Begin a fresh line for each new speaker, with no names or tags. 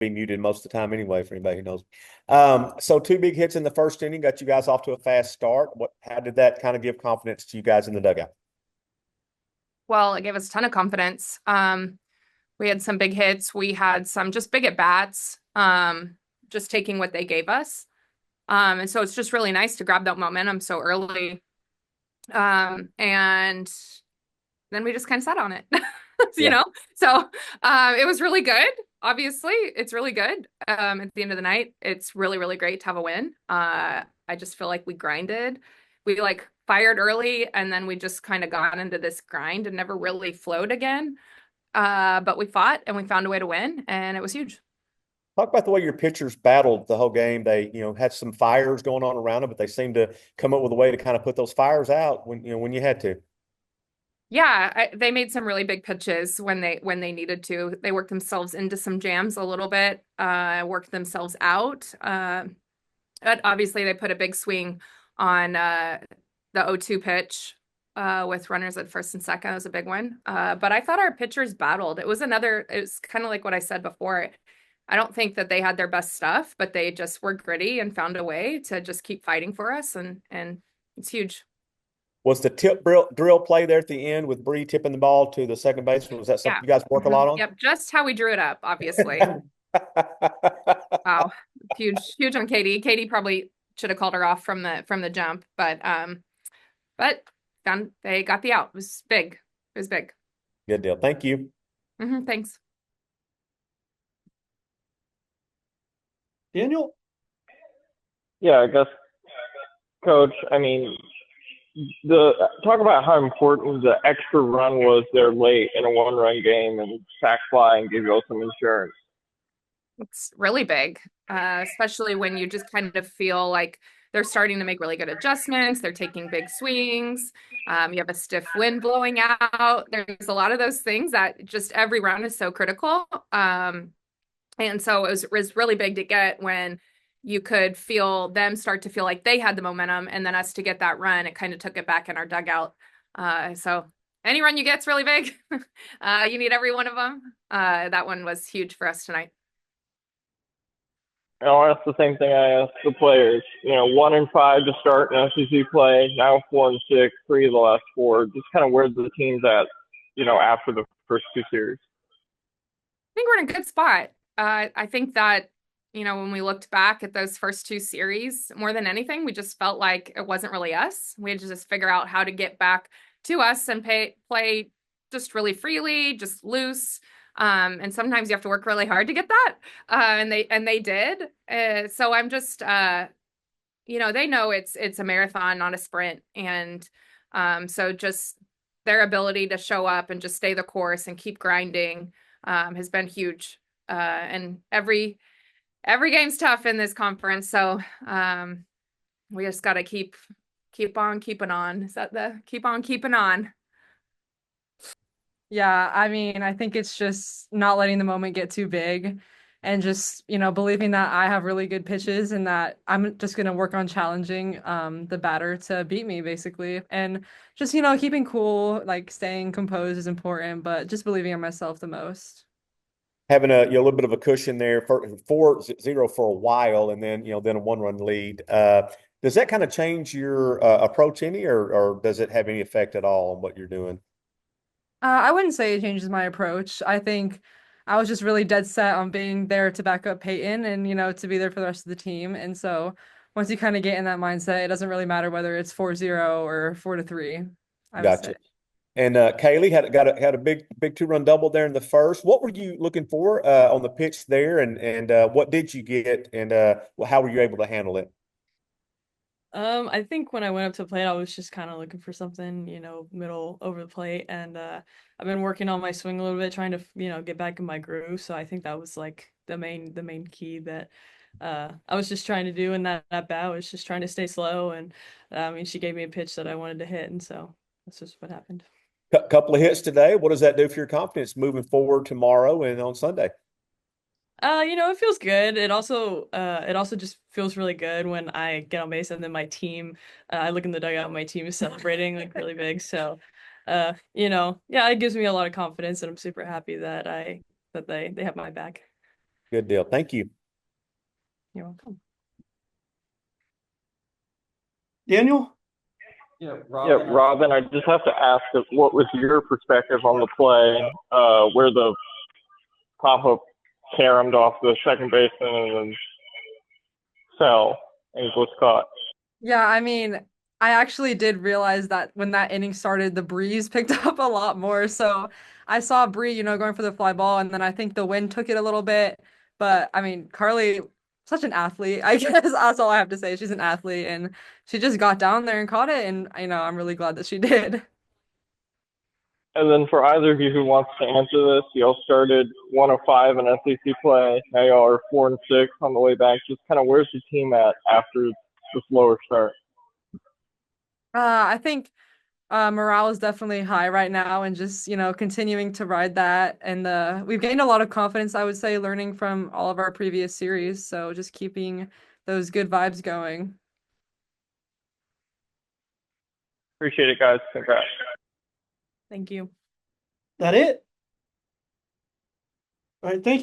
be muted most of the time anyway, for anybody who knows. So two big hits in the first inning got you guys off to a fast start. How did that kind of give confidence to you guys in the dugout?
Well, it gave us a ton of confidence. We had some big hits. We had some just big at bats, just taking what they gave us. And so it's just really nice to grab that momentum so early. And then we just kind of sat on it, you
Yeah.
know? So it was really good. Obviously, it's really good. At the end of the night, it's really, really great to have a win. I just feel like we grinded. We like fired early and then we just kind of got into this grind and never really flowed again. But we fought and we found a way to win, and it was huge.
Talk about the way your pitchers battled the whole game. They, had some fires going on around them, but they seemed to come up with a way to kind of put those fires out when you had to.
Yeah, they made some really big pitches when they needed to. They worked themselves into some jams a little bit, worked themselves out. But obviously, they put a big swing on the 0-2 pitch with runners at first and second. That was a big one. But I thought our pitchers battled. It was kind of like what I said before. I don't think that they had their best stuff, but they just were gritty and found a way to just keep fighting for us, and it's huge.
Was the drill play there at the end with Bree tipping the ball to the second baseman? Was that something
Yeah.
you guys work a lot on?
Yep. Just how we drew it up, obviously. Wow. Huge, huge on Katie. Katie probably should have called her off from the jump, but found they got the out. It was big. It was big.
Good deal. Thank you.
Thanks.
Daniel?
Yeah, I guess, Coach. I mean, the talk about how important the extra run was there late in a one-run game and sack fly and give you all some insurance.
It's really big, especially when you just kind of feel like they're starting to make really good adjustments. They're taking big swings. You have a stiff wind blowing out. There's a lot of those things that just every round is so critical. And so it was really big to get when you could feel them start to feel like they had the momentum, and then us to get that run, it kind of took it back in our dugout. So any run you get's really big. You need every one of them. That one was huge for us tonight.
I'll ask the same thing I asked the players. 1-5 to start in SEC play. Now 4-6, three of the last four. Just kind of where the team's at, after the first two series.
I think we're in a good spot. I think that, when we looked back at those first two series, more than anything, we just felt like it wasn't really us. We had to just figure out how to get back to us and play just really freely, just loose. And sometimes you have to work really hard to get that. And they did. So I'm just, they know it's a marathon, not a sprint. And so just their ability to show up and just stay the course and keep grinding has been huge. And every game's tough in this conference, so we just got to keep on keeping on. Is that the keep on keeping on?
Yeah, I mean, I think it's just not letting the moment get too big and just, believing that I have really good pitches and that I'm just going to work on challenging the batter to beat me basically. And just, keeping cool, like staying composed is important, but just believing in myself the most.
Having a little bit of a cushion there for 4-0 for a while, and then a one-run lead. Does that kind of change your approach any, or does it have any effect at all on what you're doing?
I wouldn't say it changes my approach. I think I was just really dead set on being there to back up Peyton and, to be there for the rest of the team. And so once you kind of get in that mindset, it doesn't really matter whether it's 4-0 or 4-3, I would say.
Gotcha. And Kailey had a big two-run double there in the first. What were you looking for on the pitch there, and what did you get, and how were you able to handle it?
I think when I went up to plate, I was just kind of looking for something, middle over the plate, and I've been working on my swing a little bit, trying to, get back in my groove. So I think that was like the main key that I was just trying to do in that bat was just trying to stay slow, and I mean, she gave me a pitch that I wanted to hit, and so that's just what happened.
Couple of hits today. What does that do for your confidence moving forward tomorrow and on Sunday?
It feels good. It also just feels really good when I get on base and then my team, I look in the dugout, my team is celebrating like really big. So, yeah, it gives me a lot of confidence and I'm super happy that they have my back.
Good deal. Thank you.
You're welcome.
Daniel?
Yeah, Robyn, I just have to ask, what was your perspective on the play where the pop-up caromed off the second baseman and then fell and was caught?
Yeah, I mean, I actually did realize that when that inning started, the breeze picked up a lot more. So I saw Bree, going for the fly ball, and then I think the wind took it a little bit. But I mean, Carly, such an athlete. I guess that's all I have to say. She's an athlete, and she just got down there and caught it. And I'm really glad that she did.
And then for either of you who wants to answer this, y'all started 105 in SEC play. Now y'all are 4-6 on the way back. Just kind of where's the team at after the slower start?
I think morale is definitely high right now, and just continuing to ride that. And we've gained a lot of confidence, I would say, learning from all of our previous series. So just keeping those good vibes going.
Appreciate it, guys. Congrats.
Thank you.
That it? All right, thank you.